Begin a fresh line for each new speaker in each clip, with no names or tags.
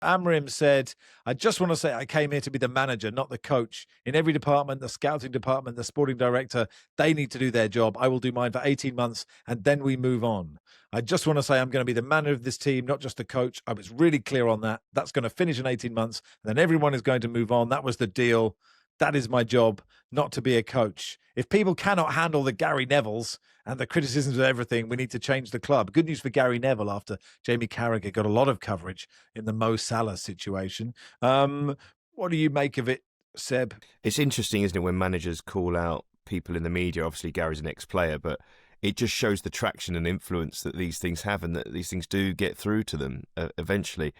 Amorim said, I just want to say I came here to be the manager, not the coach. In every department, the scouting department, the sporting director, they need to do their job. I will do mine for 18 months and then we move on. I just want to say I'm going to be the manager of this team, not just the coach. I was really clear on that. That's going to finish in 18 months. And then everyone is going to move on. That was the deal. That is my job, not to be a coach. If people cannot handle the Gary Nevilles and the criticisms of everything, we need to change the club. Good news for Gary Neville after Jamie Carragher got a lot of coverage in the Mo Salah situation. What do you make of it, Seb?
It's interesting, isn't it, when managers call out people in the media? Obviously, Gary's an ex-player, but it just shows the traction and influence that these things have and that these things do get through to them eventually.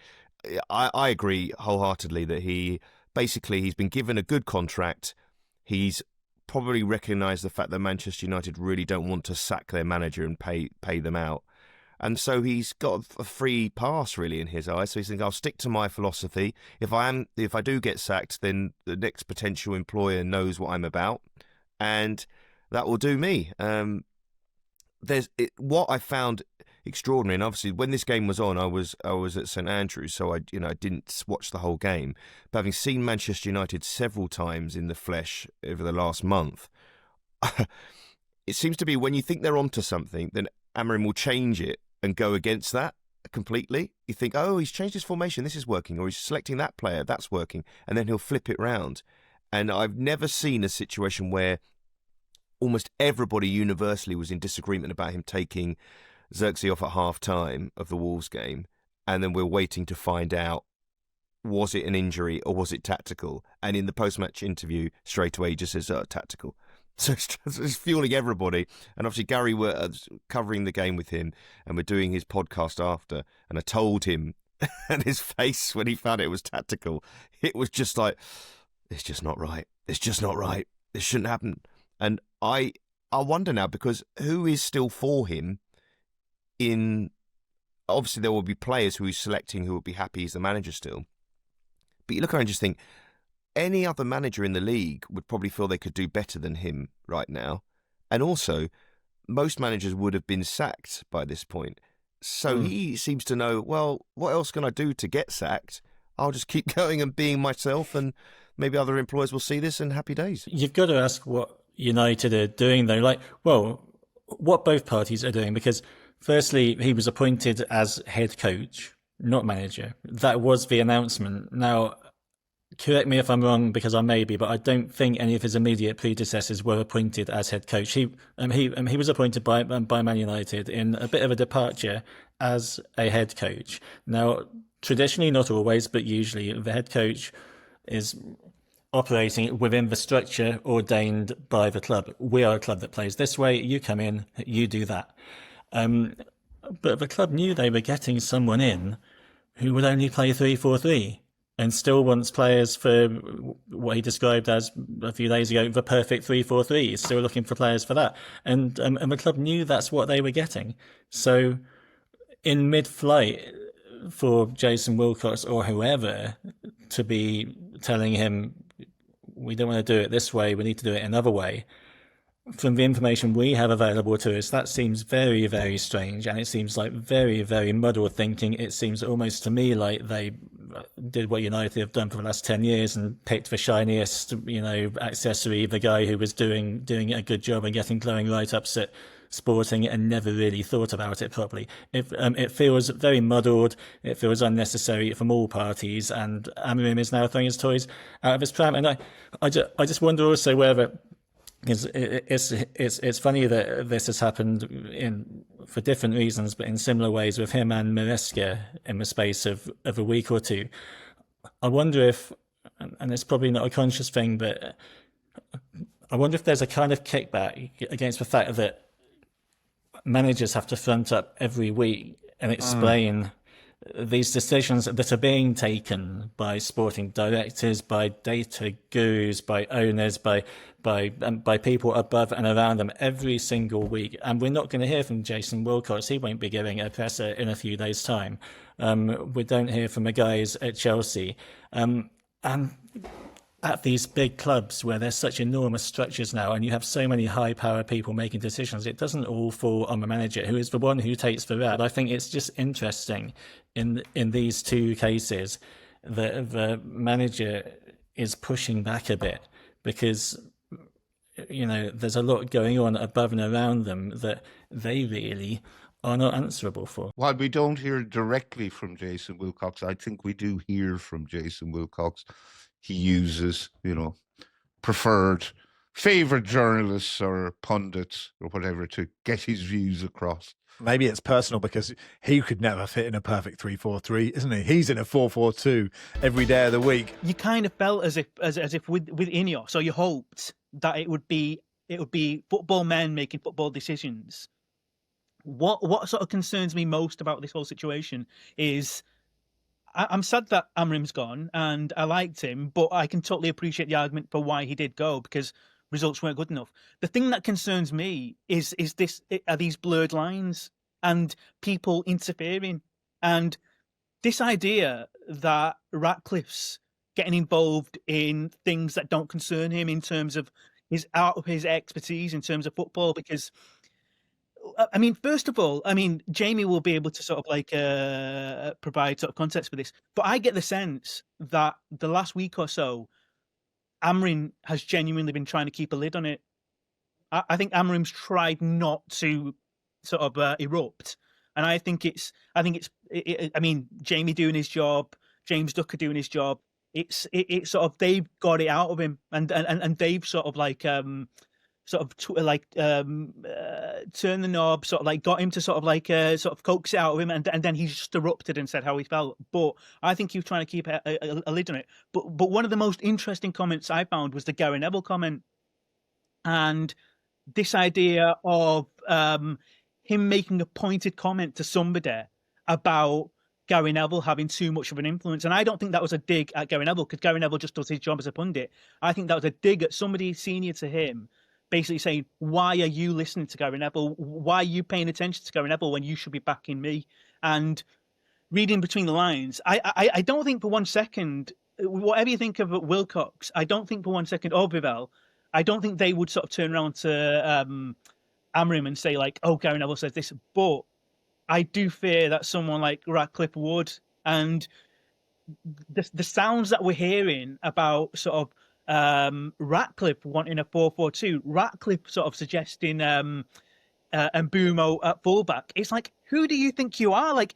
I agree wholeheartedly that he's been given a good contract. He's probably recognised the fact that Manchester United really don't want to sack their manager and pay them out. And so he's got a free pass, really, in his eyes. So he's thinking, I'll stick to my philosophy. If I do get sacked, then the next potential employer knows what I'm about, and that will do me. What I found extraordinary, and obviously when this game was on, I was at St Andrews, so I didn't watch the whole game. But having seen Manchester United several times in the flesh over the last month, it seems to be when you think they're onto something, then Amorim will change it and go against that completely. You think, oh, he's changed his formation, this is working, or he's selecting that player, that's working, and then he'll flip it round. And I've never seen a situation where almost everybody universally was in disagreement about him taking Xerxes off at half-time of the Wolves game, and then we're waiting to find out, was it an injury or was it tactical? And in the post-match interview, straight away he just says, tactical. So it's fueling everybody. And obviously Gary were covering the game with him, and we're doing his podcast after, and I told him, and his face when he found it was tactical, it was just like, it's just not right. It's just not right. This shouldn't happen. And I wonder now, because who is still for him? Obviously there will be players who he's selecting who will be happy he's the manager still. But you look around and just think, any other manager in the league would probably feel they could do better than him right now. And also, most managers would have been sacked by this point. So he seems to know, well, what else can I do to get sacked? I'll just keep going and being myself, and maybe other employers will see this and happy days.
You've got to ask what United are doing, though. What both parties are doing, because firstly, he was appointed as head coach, not manager. That was the announcement. Now, correct me if I'm wrong, because I may be, but I don't think any of his immediate predecessors were appointed as head coach. He was appointed by Man United in a bit of a departure as a head coach. Now, traditionally, not always, but usually, the head coach is operating within the structure ordained by the club. We are a club that plays this way. You come in, you do that. But the club knew they were getting someone in who would only play 3-4-3 and still wants players for what he described as a few days ago, the perfect 3-4-3. He's still looking for players for that. And the club knew that's what they were getting. So in mid-flight, for Jason Wilcox or whoever to be telling him, we don't want to do it this way, we need to do it another way, from the information we have available to us, that seems very, very strange, and it seems like very, very muddled thinking. It seems almost to me like they did what United have done for the last 10 years and picked the shiniest, accessory, the guy who was doing a good job and getting glowing write-ups at Sporting, and never really thought about it properly. It feels very muddled. It feels unnecessary from all parties, and Amorim is now throwing his toys out of his pram. And I just wonder also whether, because it's funny that this has happened for different reasons, but in similar ways with him and Maresca in the space of a week or two. I wonder if, and it's probably not a conscious thing, but I wonder if there's a kind of kickback against the fact that managers have to front up every week and explain these decisions that are being taken by sporting directors, by data gurus, by owners, by people above and around them every single week. And we're not going to hear from Jason Wilcox. He won't be giving a presser in a few days' time. We don't hear from the guys at Chelsea. And at these big clubs where there's such enormous structures now, and you have so many high-power people making decisions, it doesn't all fall on the manager, who is the one who takes the rap. I think it's just interesting in these two cases, the manager is pushing back a bit because there's a lot going on above and around them that they really are not answerable for.
While we don't hear directly from Jason Wilcox, I think we do hear from Jason Wilcox. He uses, preferred favorite journalists or pundits or whatever to get his views across.
Maybe it's personal because he could never fit in a perfect 3-4-3, isn't he? He's in a 4-4-2 every day of the week.
You kind of felt as if with Ineos, so you hoped that it would be football men making football decisions. What sort of concerns me most about this whole situation is I'm sad that Amorim's gone, and I liked him, but I can totally appreciate the argument for why he did go, because results weren't good enough. The thing that concerns me are these blurred lines and people interfering, and this idea that Ratcliffe's getting involved in things that don't concern him in terms of out of his expertise in terms of football, because first of all, Jamie will be able to sort of provide sort of context for this, but I get the sense that the last week or so, Amorim has genuinely been trying to keep a lid on it. I think Amorim's tried not to sort of erupt, and I think it's Jamie doing his job, James Ducker doing his job. It's sort of they've got it out of him, and they've sort of turned the knob, sort of like got him to sort of coax it out of him, and then he just erupted and said how he felt. But I think he was trying to keep a lid on it. But one of the most interesting comments I found was the Gary Neville comment, and this idea of him making a pointed comment to somebody about Gary Neville having too much of an influence. And I don't think that was a dig at Gary Neville, because Gary Neville just does his job as a pundit. I think that was a dig at somebody senior to him, basically saying, why are you listening to Gary Neville? Why are you paying attention to Gary Neville when you should be backing me? And reading between the lines, I don't think for one second, whatever you think of Wilcox, I don't think for one second, or Vivell, I don't think they would sort of turn around to Amorim and say like, oh, Gary Neville says this. But I do fear that someone like Ratcliffe would. And the sounds that we're hearing about sort of Ratcliffe wanting a 4-4-2, Ratcliffe sort of suggesting Mbumo at fullback. It's like, who do you think you are? Like,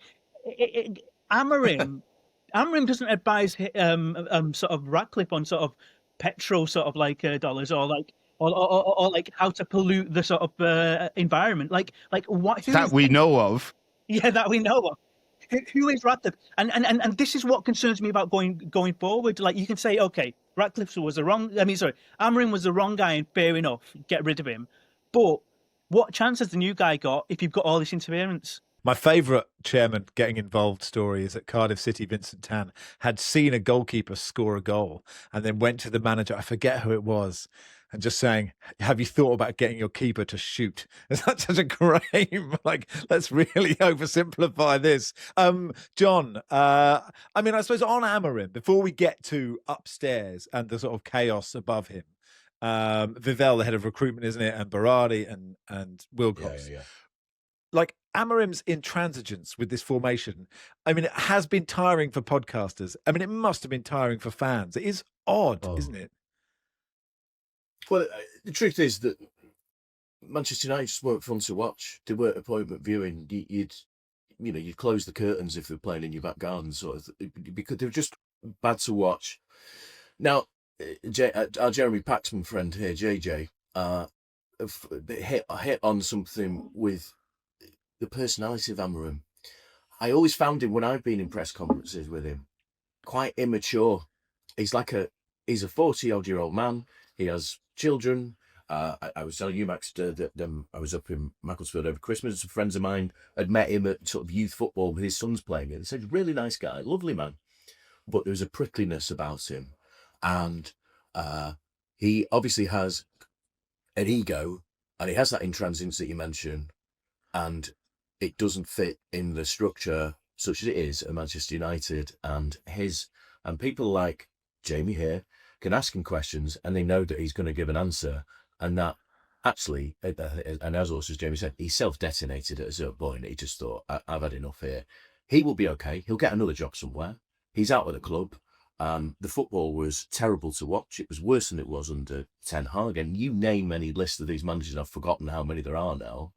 Amorim doesn't advise sort of Ratcliffe on sort of petrol sort of like dollars, or like or like how to pollute the sort of environment. Like what
that we know of.
Yeah, that we know of. Who is Ratcliffe? And this is what concerns me about going forward. Like, you can say, okay, Ratcliffe was the wrong. Amorim was the wrong guy, and fair enough, get rid of him. But what chance has the new guy got if you've got all this interference?
My favourite chairman getting involved story is at Cardiff City. Vincent Tan had seen a goalkeeper score a goal and then went to the manager, I forget who it was, and just saying, have you thought about getting your keeper to shoot? Is that such a crime? Like, let's really oversimplify this. John, I suppose on Amorim, before we get to upstairs and the sort of chaos above him, Vivell, the head of recruitment, isn't it? And Berardi and Wilcox.
Yeah.
Like, Amorim's intransigence with this formation, it has been tiring for podcasters. It must have been tiring for fans. It is odd, isn't it?
Well, the truth is that Manchester United just weren't fun to watch. They weren't appointment viewing. You'd close the curtains if they were playing in your back garden, sort of, because they were just bad to watch. Now, our Jeremy Paxman friend here, JJ, hit on something with the personality of Amorim. I always found him, when I've been in press conferences with him, quite immature. He's a 40-odd-year-old man. He has children. I was telling you, Max, that I was up in Macclesfield over Christmas. Some friends of mine had met him at sort of youth football with his sons playing it. They said, really nice guy, lovely man. But there was a prickliness about him. And he obviously has an ego, and he has that intransigence that you mentioned, and it doesn't fit in the structure such as it is at Manchester United. And people like Jamie here can ask him questions and they know that he's going to give an answer, and that actually, and as also as Jamie said, he self-detonated at a certain point. He just thought, I've had enough here. He will be okay. He'll get another job somewhere. He's out of the club. The football was terrible to watch. It was worse than it was under Ten Hag. And you name any list of these managers, I've forgotten how many there are now.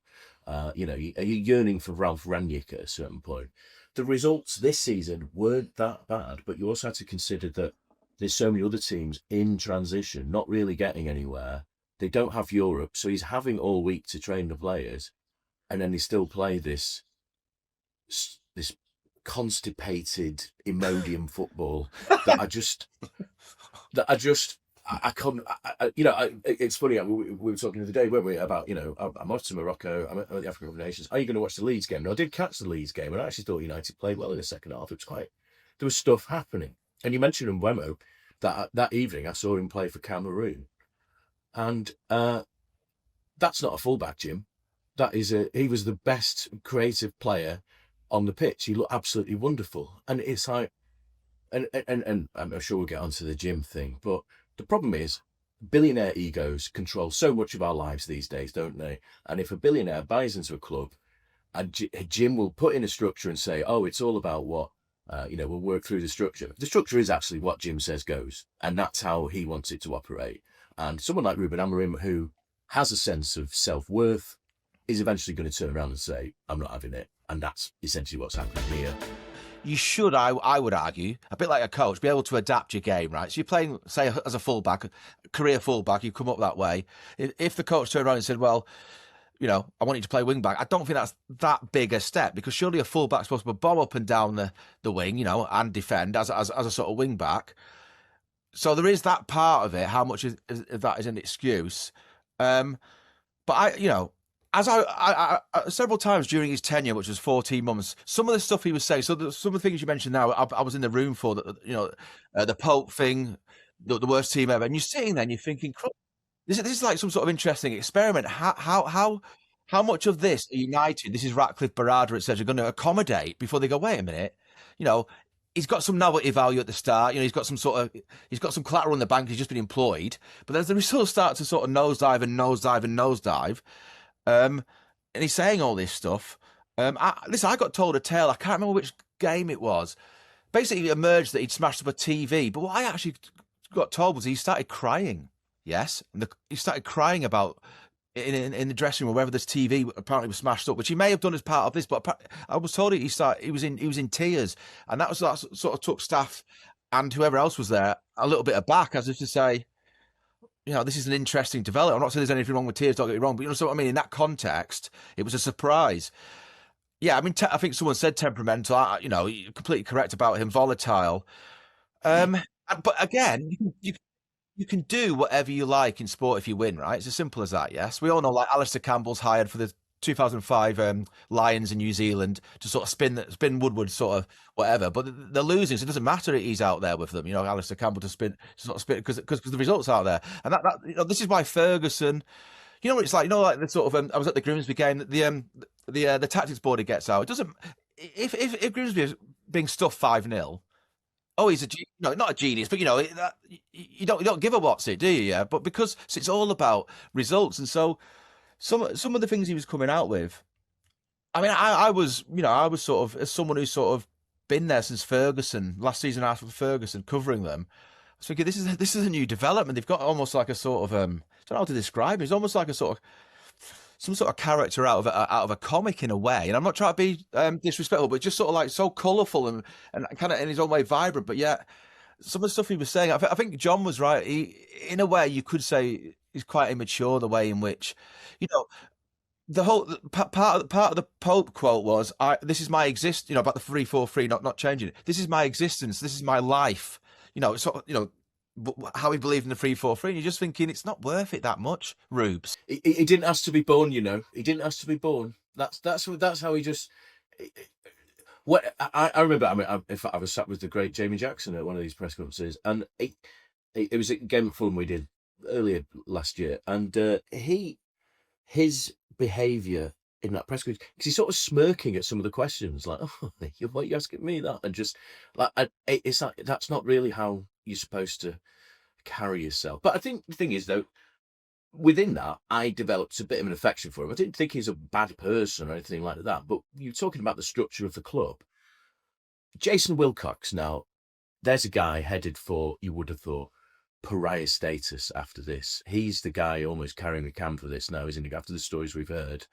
Are you yearning for Ralph Rangnick at a certain point? The results this season weren't that bad, but you also had to consider that there's so many other teams in transition, not really getting anywhere. They don't have Europe, so he's having all week to train the players, and then they still play this constipated Imodium football that I couldn't. It's funny. We were talking the other day, weren't we, about I'm off to Morocco. I'm at the African Cup of Nations. Are you going to watch the Leeds game? And I did catch the Leeds game, and I actually thought United played well in the second half. There was stuff happening. And you mentioned Mbeumo, that evening I saw him play for Cameroon, and that's not a fullback, Jim. He was the best creative player on the pitch. He looked absolutely wonderful, and it's like, and I'm sure we'll get onto the Jim thing, but the problem is billionaire egos control so much of our lives these days, don't they? And if a billionaire buys into a club, and Jim will put in a structure and say, oh, it's all about what, we'll work through the structure. The structure is actually what Jim says goes, and that's how he wants it to operate. And someone like Ruben Amorim, who has a sense of self-worth, is eventually going to turn around and say, I'm not having it. And that's essentially what's happening here.
You should, I would argue, a bit like a coach, be able to adapt your game, right? So you're playing, say, as a fullback, career fullback, you come up that way. If the coach turned around and said, well, I want you to play wing back, I don't think that's that big a step, because surely a fullback's supposed to bomb up and down the wing, and defend as a sort of wing back. So there is that part of it. How much of that is an excuse? But as I several times during his tenure, which was 14 months, some of the stuff he was saying, some of the things you mentioned now, I was in the room for, the Pope thing, the worst team ever, and you're sitting there and you're thinking, this is like some sort of interesting experiment. How much of this are United, this is Ratcliffe, Barada, etc., going to accommodate before they go, wait a minute, he's got some novelty value at the start. He's got some collateral in the bank. He's just been employed, but as the results start to sort of nosedive and nosedive and nosedive. And he's saying all this stuff. I got told a tale. I can't remember which game it was. Basically, it emerged that he'd smashed up a TV. But what I actually got told was he started crying. Yes, and he started crying about in the dressing room, wherever this TV apparently was smashed up, which he may have done as part of this. But I was told he was in tears, and that sort of took staff and whoever else was there a little bit aback, as if to say, this is an interesting development. I'm not saying there's anything wrong with tears, don't get me wrong, but so what I mean, in that context, it was a surprise. Yeah, I mean, I think someone said temperamental, you're completely correct about him, volatile. But again, you can do whatever you like in sport if you win, right? It's as simple as that, yes? We all know, like, Alistair Campbell's hired for the 2005 Lions in New Zealand to sort of spin Woodward, sort of whatever, but they're losing, so it doesn't matter that he's out there with them, Alistair Campbell to sort of spin because the results are there. And that this is why Ferguson, what it's like, like the sort of I was at the Grimsby game, the tactics board he gets out. It doesn't, if Grimsby is being stuffed 5-0, he's not a genius, but you don't give a what's it, do you? Yeah, but because it's all about results, and so some of the things he was coming out with, I mean, I was sort of, as someone who's sort of been there since Ferguson, last season after Ferguson, covering them, I was thinking, this is a new development. They've got almost like a sort of I don't know how to describe it. It's almost like a sort of some sort of character out of a comic in a way. And I'm not trying to be disrespectful, but just sort of like so colourful and kind of in his own way vibrant. But yet, some of the stuff he was saying, I think John was right. In a way, you could say he's quite immature, the way in which, the whole part of the Pope quote was, "This is my existence." About the 3-4-3 not changing it. This is my existence. This is my life. How he believed in the 3-4-3, and you're just thinking it's not worth it that much, Rubes.
He didn't ask to be born, He didn't ask to be born. That's how he just. What I remember, I was sat with the great Jamie Jackson at one of these press conferences, and it was a game at Fulham we did earlier last year, and his behaviour in that press conference, because he's sort of smirking at some of the questions, like, "Oh, why are you asking me that?" And just like, it's like, that's not really how you're supposed to carry yourself. But I think the thing is, though, within that, I developed a bit of an affection for him. I didn't think he's a bad person or anything like that. But you're talking about the structure of the club. Jason Wilcox, now, there's a guy headed for, you would have thought, pariah status after this. He's the guy almost carrying the can for this now, isn't he? After the stories we've heard.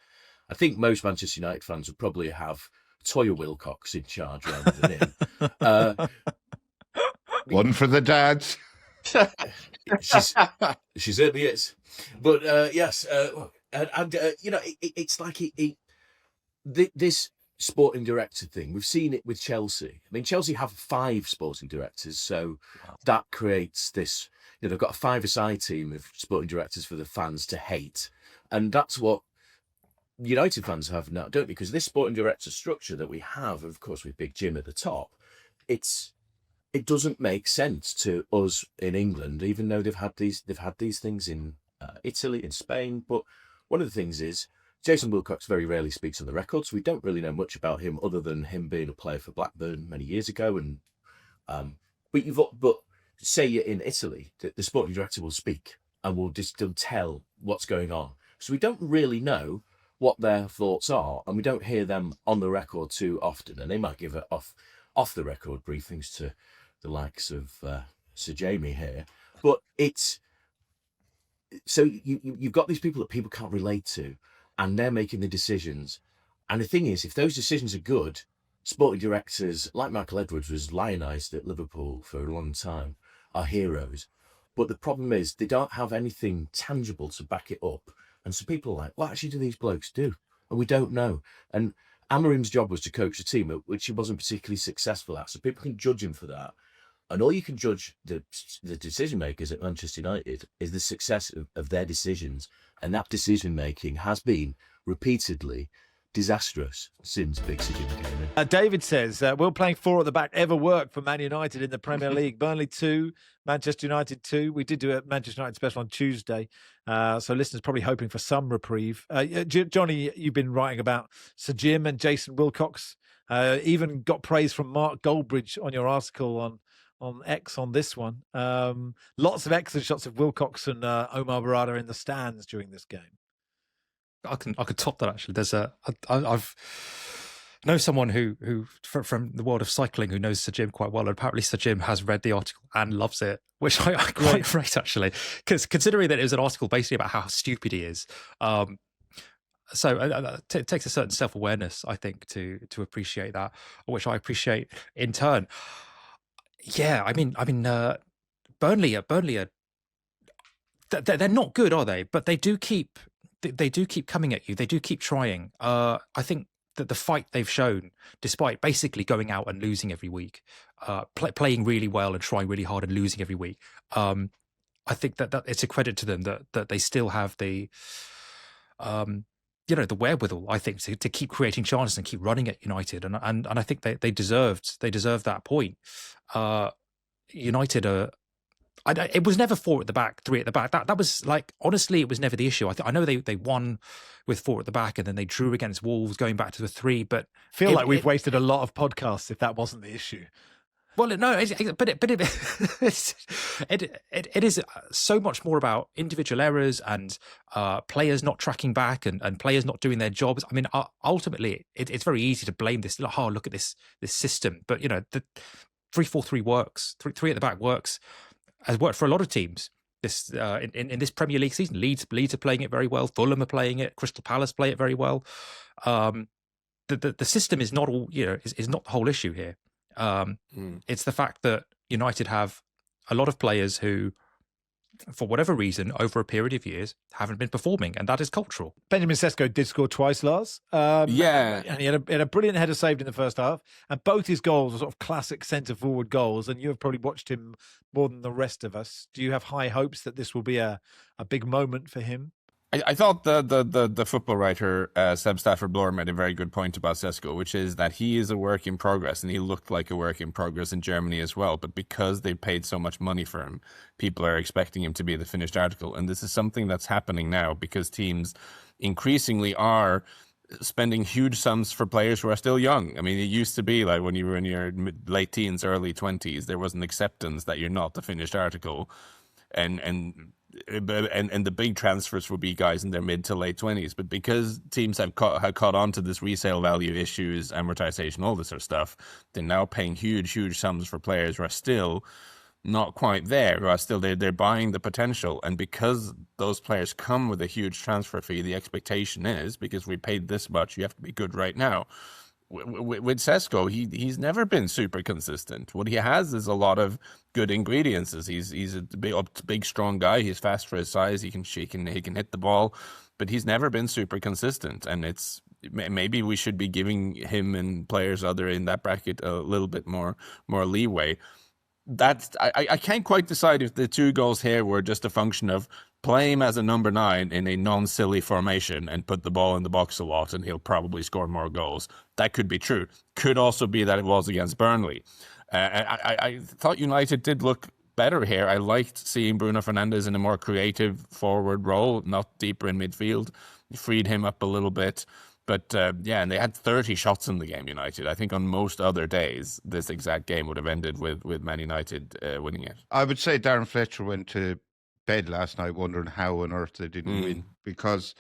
I think most Manchester United fans would probably have Toya Wilcox in charge rather than him.
One for the dads.
She certainly is. But yes, it's like this sporting director thing. We've seen it with Chelsea. I mean, Chelsea have 5 sporting directors, so that creates this. They've got a 5-a-side team of sporting directors for the fans to hate, and that's what United fans have now, don't they? Because this sporting director structure that we have, of course, with Big Jim at the top, it doesn't make sense to us in England, even though they've had these things in Italy, in Spain. But one of the things is Jason Wilcox very rarely speaks on the record, so we don't really know much about him other than him being a player for Blackburn many years ago. And but say you're in Italy, the sporting director will speak and will just tell what's going on. So we don't really know what their thoughts are, and we don't hear them on the record too often. And they might give it off the record briefings to the likes of Sir Jamie here, but it's so you've got these people that people can't relate to, and they're making the decisions. And the thing is, if those decisions are good, sporting directors like Michael Edwards was lionised at Liverpool for a long time, are heroes. But the problem is they don't have anything tangible to back it up. And so people are like, what actually do these blokes do? And we don't know. And Amorim's job was to coach a team, which he wasn't particularly successful at. So people can judge him for that. And all you can judge the decision makers at Manchester United is the success of their decisions. And that decision making has been repeatedly disastrous since Big Sir Jim came in.
David says, will playing 4 at the back ever work for Man United in the Premier League? Burnley 2, Manchester United 2. We did do a Manchester United special on Tuesday, so listeners probably hoping for some reprieve. Johnny, you've been writing about Sir Jim and Jason Wilcox. Even got praise from Mark Goldbridge on your article on X on this one. Lots of excellent shots of Wilcox and Omar Barada in the stands during this game.
I could top that actually. I've know someone who from the world of cycling who knows Sir Jim quite well, and apparently Sir Jim has read the article and loves it, which I quite rate actually, because considering that it was an article basically about how stupid he is. So it takes a certain self-awareness, I think, to appreciate that, which I appreciate in turn. Yeah, I mean, Burnley are they're not good, are they? But they do keep coming at you. They do keep trying. I think that the fight they've shown, despite basically going out and losing every week, playing really well and trying really hard and losing every week, I think that it's a credit to them that they still have the the wherewithal, I think, to keep creating chances and keep running at United, and I think they deserved that point. United are. It was never 4 at the back, 3 at the back. That was like, honestly, it was never the issue. I know they won with 4 at the back, and then they drew against Wolves, going back to the 3. But
feel like we've wasted a lot of podcasts if that wasn't the issue.
Well, no, it is so much more about individual errors and players not tracking back and players not doing their jobs. I mean, ultimately, it's very easy to blame this. Oh, look at this system, but the 3-4-3 works. 3 at the back works. Has worked for a lot of teams this in this Premier League season. Leeds are playing it very well. Fulham are playing it. Crystal Palace play it very well. The system is not all is not the whole issue here. It's the fact that United have a lot of players who, for whatever reason, over a period of years, haven't been performing, and that is cultural.
Benjamin Sesko did score twice, Lars. And he had a brilliant header saved in the first half, and both his goals were sort of classic centre-forward goals, and you have probably watched him more than the rest of us. Do you have high hopes that this will be a big moment for him?
I thought the football writer Seb Stafford-Bloor made a very good point about Sesko, which is that he is a work in progress, and he looked like a work in progress in Germany as well. But because they paid so much money for him, people are expecting him to be the finished article. And this is something that's happening now because teams increasingly are spending huge sums for players who are still young. I mean, it used to be like when you were in your late teens, early 20s, there was an acceptance that you're not the finished article. and the big transfers would be guys in their mid to late 20s. But because teams have caught on to this resale value issues, amortization, all this sort of stuff, they're now paying huge sums for players who are still not quite there, who are still they're buying the potential. And because those players come with a huge transfer fee, the expectation is, because we paid this much, you have to be good right now. With Sesko, he's never been super consistent. What he has is a lot of good ingredients. He's a big strong guy. He's fast for his size. He can hit the ball, but he's never been super consistent. And it's maybe we should be giving him and players other in that bracket a little bit more leeway. I can't quite decide if the 2 goals here were just a function of play him as a number 9 in a non-silly formation and put the ball in the box a lot and he'll probably score more goals. That could be true. Could also be that it was against Burnley. I thought United did look better here. I liked seeing Bruno Fernandes in a more creative forward role, not deeper in midfield. You freed him up a little bit. But and they had 30 shots in the game, United. I think on most other days, this exact game would have ended with Man United winning it.
I would say Darren Fletcher went to bed last night wondering how on earth they didn't win, because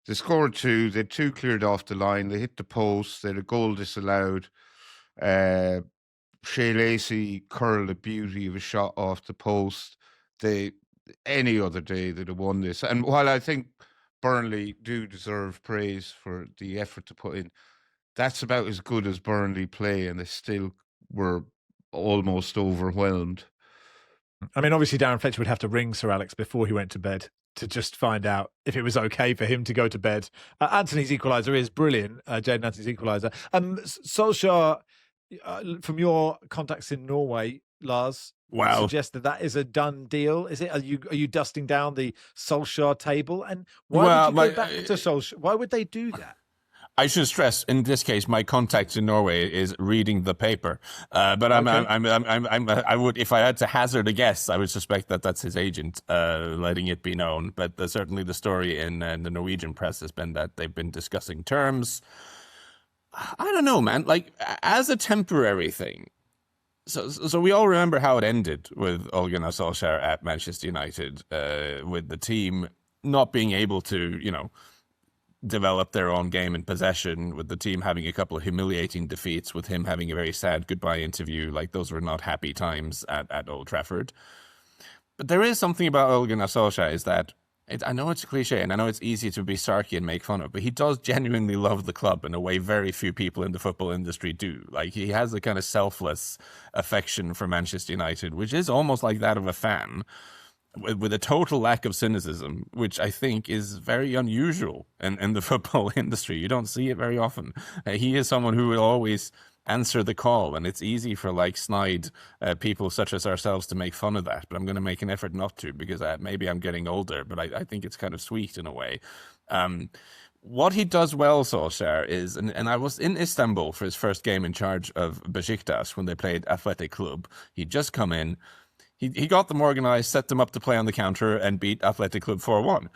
they scored 2, they had 2 cleared off the line, they hit the post, they had a goal disallowed. Shea Lacey curled a beauty of a shot off the post. Any other day they'd have won this. And while I think Burnley do deserve praise for the effort to put in, that's about as good as Burnley play, and they still were almost overwhelmed.
I mean, obviously Darren Fletcher would have to ring Sir Alex before he went to bed to just find out if it was okay for him to go to bed. Anthony's equaliser is brilliant, Jadon Anthony's equaliser. Solskjaer, from your contacts in Norway, Lars, suggest that is a done deal. Is it? Are you dusting down the Solskjaer table? And why would you go back to Solskjaer? Why would they do that?
I should stress, in this case, my contact in Norway is reading the paper. But I would, if I had to hazard a guess, I would suspect that that's his agent letting it be known. But certainly the story in the Norwegian press has been that they've been discussing terms. I don't know, man. Like, as a temporary thing. So we all remember how it ended with Ole Gunnar Solskjaer at Manchester United, with the team not being able to, develop their own game in possession, with the team having a couple of humiliating defeats, with him having a very sad goodbye interview. Like, those were not happy times at Old Trafford. But there is something about Ole Gunnar Solskjaer, is that I know it's a cliche and I know it's easy to be sarky and make fun of, but he does genuinely love the club in a way very few people in the football industry do. Like, he has a kind of selfless affection for Manchester United, which is almost like that of a fan, with a total lack of cynicism, which I think is very unusual in the football industry. You don't see it very often. He is someone who will always answer the call, and it's easy for snide people such as ourselves to make fun of that, but I'm going to make an effort not to, because maybe I'm getting older, but I think it's kind of sweet in a way. What he does well, Solskjaer, is, and I was in Istanbul for his first game in charge of Besiktas when they played Athletic Club. He'd just come in, he got them organized, set them up to play on the counter, and beat Athletic Club 4-1.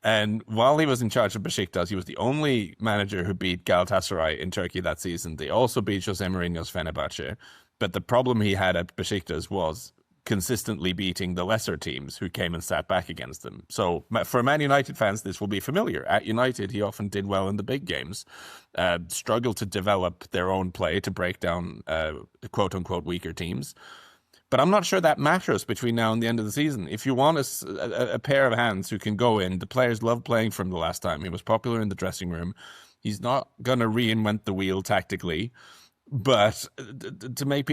And while he was in charge of Besiktas, he was the only manager who beat Galatasaray in Turkey that season. They also beat Jose Mourinho's Fenerbahce. But the problem he had at Besiktas was consistently beating the lesser teams who came and sat back against them. So for Man United fans, this will be familiar. At United, he often did well in the big games, struggled to develop their own play to break down quote-unquote weaker teams. But I'm not sure that matters between now and the end of the season. If you want a pair of hands who can go in, the players love playing for him the last time. He was popular in the dressing room. He's not going to reinvent the wheel tactically, but to make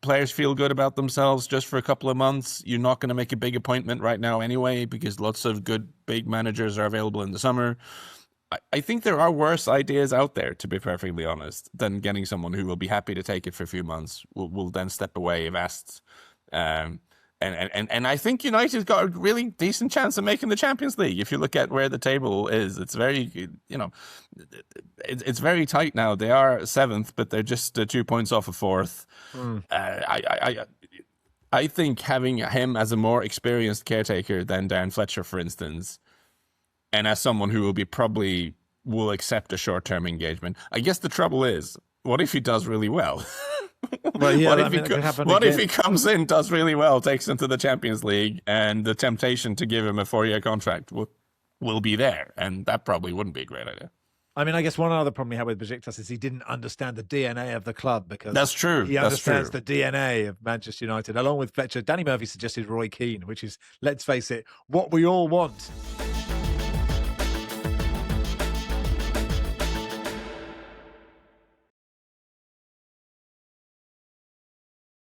players feel good about themselves just for a couple of months, you're not going to make a big appointment right now anyway, because lots of good big managers are available in the summer. I think there are worse ideas out there, to be perfectly honest, than getting someone who will be happy to take it for a few months, will then step away if asked. And I think United's got a really decent chance of making the Champions League. If you look at where the table is, it's very, it's very tight now. They are 7th, but they're just 2 points off of 4th. I think having him as a more experienced caretaker than Darren Fletcher, for instance, and as someone who will accept a short-term engagement. I guess the trouble is, what if he does really well?
Well, yeah,
what
I
if,
mean, that could happen
what if
again.
he comes in, does really well, takes him to the Champions League, and the temptation to give him a 4-year contract will be there, and that probably wouldn't be a great idea.
I mean, I guess one other problem he had with Besiktas is he didn't understand the DNA of the club, because
That's true.
he understands the DNA of Manchester United. Along with Fletcher, Danny Murphy suggested Roy Keane, which is, let's face it, what we all want